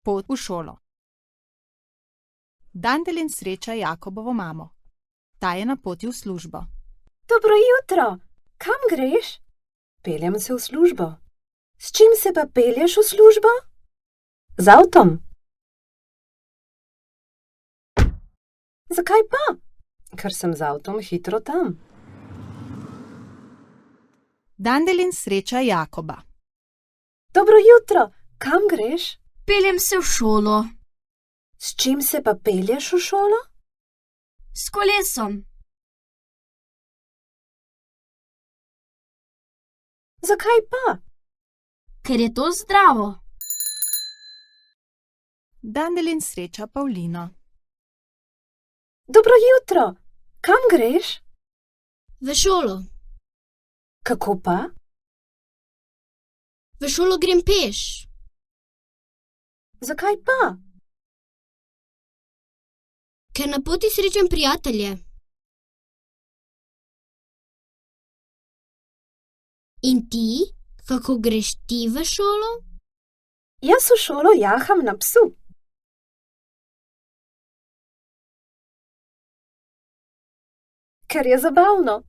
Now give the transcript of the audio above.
Pot v šolo. Dandelin sreča Jakobovo mamo. Ta je na poti v službo. Dobro jutro, kam greš? Peljem se v službo. S čim se pa pelješ v službo? Z avtom. Zakaj pa? Ker sem z avtom hitro tam. Dandelin sreča Jakoba. Dobro jutro, kam greš? Peljem se v šolo. S čim se pa pelješ v šolo? S kolesom. Zakaj pa? Ker je to zdravo. Dandelin sreča Pavlino. Dobro jutro, kam greš? V šolo. Kako pa? V šolo grem peš. Zakaj pa? Ker na poti srečam prijatelje. In ti, kako greš ti v šolo? Jaz v šolo jaham na psu. Ker je zabavno.